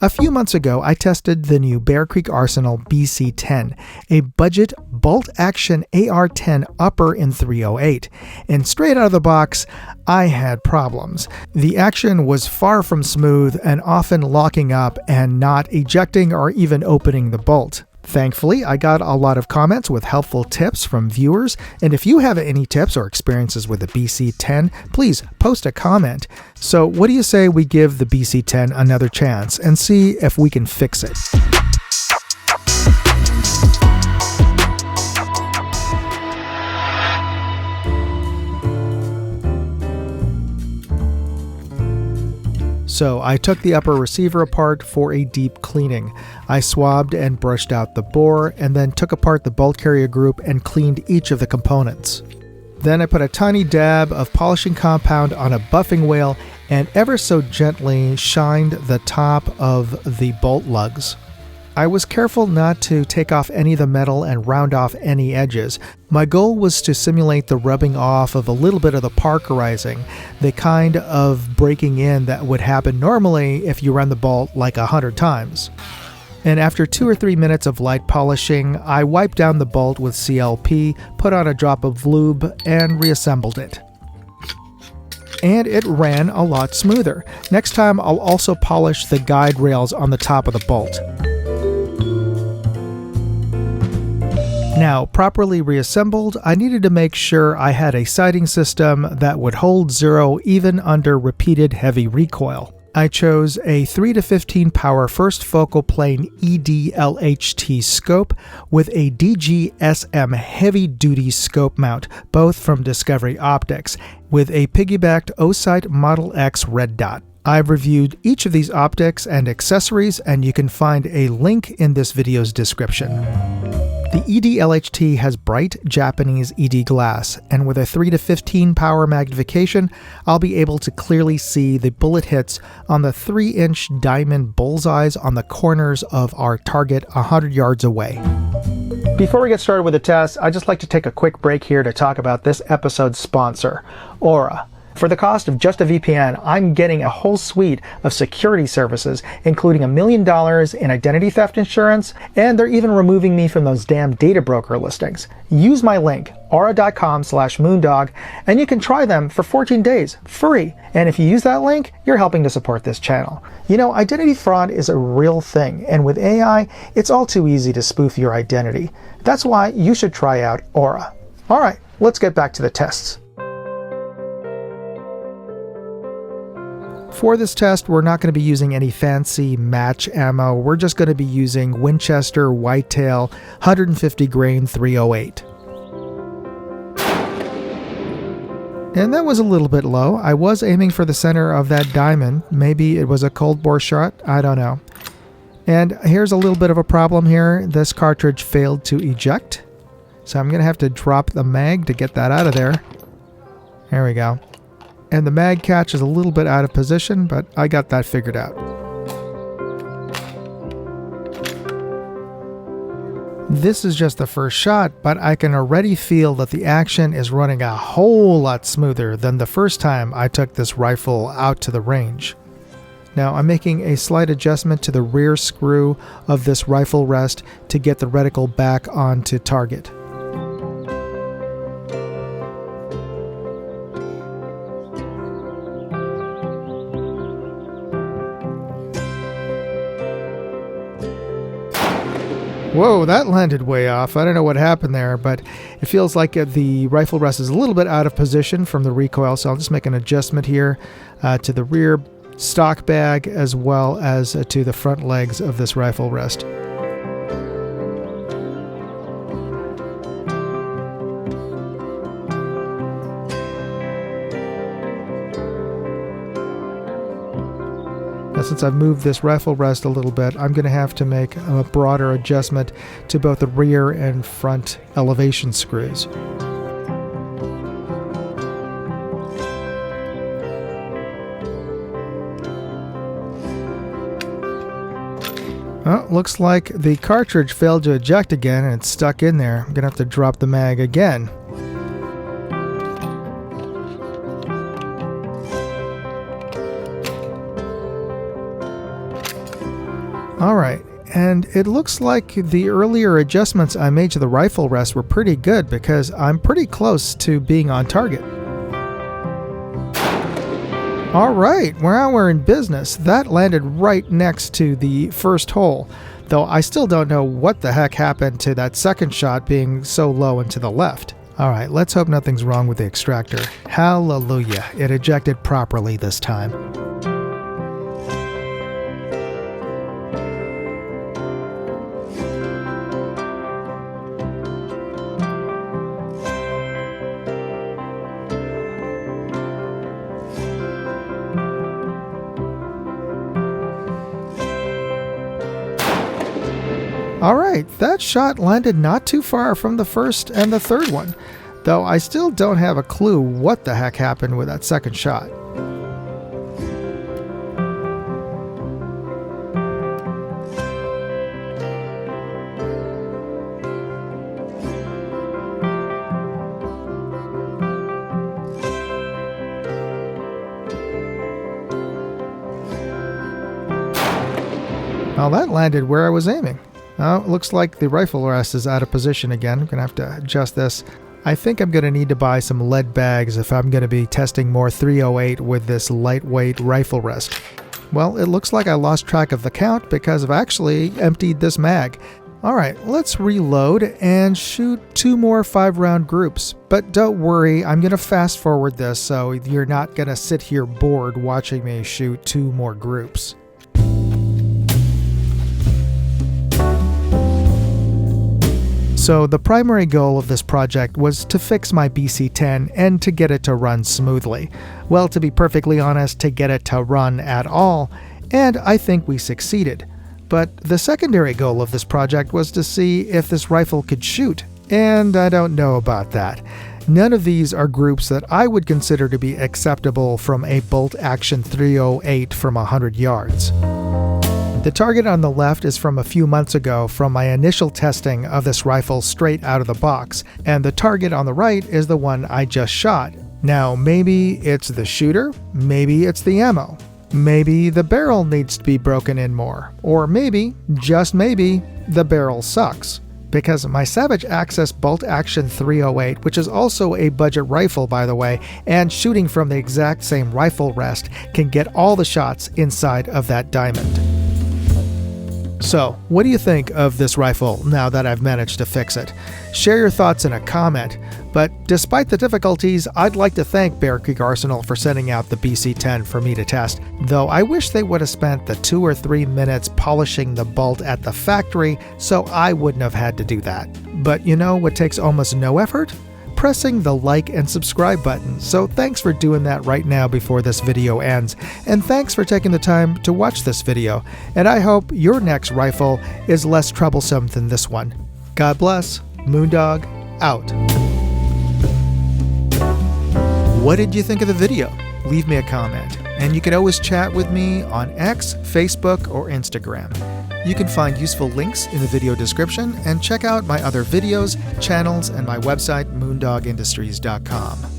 A few months ago, I tested the new Bear Creek Arsenal BC10, a budget Bolt Action AR-10 upper in 308, and straight out of the box, I had problems. The action was far from smooth and often locking up and not ejecting or even opening the bolt. Thankfully, I got a lot of comments with helpful tips from viewers, and if you have any tips or experiences with the BC10, please post a comment. So what do you say we give the BC10 another chance and see if we can fix it? So I took the upper receiver apart for a deep cleaning. I swabbed and brushed out the bore and then took apart the bolt carrier group and cleaned each of the components. Then I put a tiny dab of polishing compound on a buffing wheel and ever so gently shined the top of the bolt lugs. I was careful not to take off any of the metal and round off any edges. My goal was to simulate the rubbing off of a little bit of the parkerizing, the kind of breaking in that would happen normally if you run the bolt like 100 times. And after 2 or 3 minutes of light polishing, I wiped down the bolt with CLP, put on a drop of lube, and reassembled it. And it ran a lot smoother. Next time I'll also polish the guide rails on the top of the bolt. Now, properly reassembled, I needed to make sure I had a sighting system that would hold zero even under repeated heavy recoil. I chose a 3 to 15 power first focal plane ED-LHT scope with a DGSM heavy-duty scope mount, both from Discovery Optics, with a piggybacked Osight Model X red dot. I've reviewed each of these optics and accessories, and you can find a link in this video's description. The ED-LHT has bright Japanese ED glass, and with a 3 to 15 power magnification, I'll be able to clearly see the bullet hits on the 3-inch diamond bullseyes on the corners of our target 100 yards away. Before we get started with the test, I'd just like to take a quick break here to talk about this episode's sponsor, Aura. For the cost of just a VPN, I'm getting a whole suite of security services, including $1 million in identity theft insurance, and they're even removing me from those damn data broker listings. Use my link, aura.com/moondog, and you can try them for 14 days, free. And if you use that link, you're helping to support this channel. You know, identity fraud is a real thing, and with AI, it's all too easy to spoof your identity. That's why you should try out Aura. All right, let's get back to the tests. For this test, we're not going to be using any fancy match ammo. We're just going to be using Winchester Whitetail 150 grain 308. And that was a little bit low. I was aiming for the center of that diamond. Maybe it was a cold bore shot. I don't know. And here's a little bit of a problem here. This cartridge failed to eject. So I'm going to have to drop the mag to get that out of there. There we go. And the mag catch is a little bit out of position, but I got that figured out. This is just the first shot, but I can already feel that the action is running a whole lot smoother than the first time I took this rifle out to the range. Now I'm making a slight adjustment to the rear screw of this rifle rest to get the reticle back onto target. Whoa, that landed way off. I don't know what happened there, but it feels like the rifle rest is a little bit out of position from the recoil, so I'll just make an adjustment here to the rear stock bag as well as to the front legs of this rifle rest. Since I've moved this rifle rest a little bit, I'm going to have to make a broader adjustment to both the rear and front elevation screws. Well, looks like the cartridge failed to eject again and it's stuck in there. I'm going to have to drop the mag again. Alright, and it looks like the earlier adjustments I made to the rifle rest were pretty good because I'm pretty close to being on target. Alright, now we're in business. That landed right next to the first hole, though I still don't know what the heck happened to that second shot being so low and to the left. Alright, let's hope nothing's wrong with the extractor. Hallelujah, it ejected properly this time. Alright, that shot landed not too far from the first and the third one, though I still don't have a clue what the heck happened with that second shot. Well, that landed where I was aiming. Oh, it looks like the rifle rest is out of position again. I'm going to have to adjust this. I think I'm going to need to buy some lead bags if I'm going to be testing more 308 with this lightweight rifle rest. Well, it looks like I lost track of the count because I've actually emptied this mag. Alright, let's reload and shoot 2 more 5-round groups. But don't worry, I'm going to fast forward this so you're not going to sit here bored watching me shoot 2 more groups. So the primary goal of this project was to fix my BC10 and to get it to run smoothly. Well, to be perfectly honest, to get it to run at all, and I think we succeeded. But the secondary goal of this project was to see if this rifle could shoot, and I don't know about that. None of these are groups that I would consider to be acceptable from a Bolt Action 308 from 100 yards. The target on the left is from a few months ago from my initial testing of this rifle straight out of the box, and the target on the right is the one I just shot. Now, maybe it's the shooter, maybe it's the ammo, maybe the barrel needs to be broken in more, or maybe, just maybe, the barrel sucks. Because my Savage Access Bolt Action 308, which is also a budget rifle by the way, and shooting from the exact same rifle rest, can get all the shots inside of that diamond. So, what do you think of this rifle now that I've managed to fix it? Share your thoughts in a comment, but despite the difficulties, I'd like to thank Bear Creek Arsenal for sending out the BC10 for me to test, though I wish they would have spent the 2 or 3 minutes polishing the bolt at the factory so I wouldn't have had to do that. But you know what takes almost no effort? Pressing the like and subscribe button, so thanks for doing that right now before this video ends, and thanks for taking the time to watch this video, and I hope your next rifle is less troublesome than this one. God bless. Moondog, out. What did you think of the video? Leave me a comment, and you can always chat with me on X, Facebook, or Instagram. You can find useful links in the video description and check out my other videos, channels, and my website, moondogindustries.com.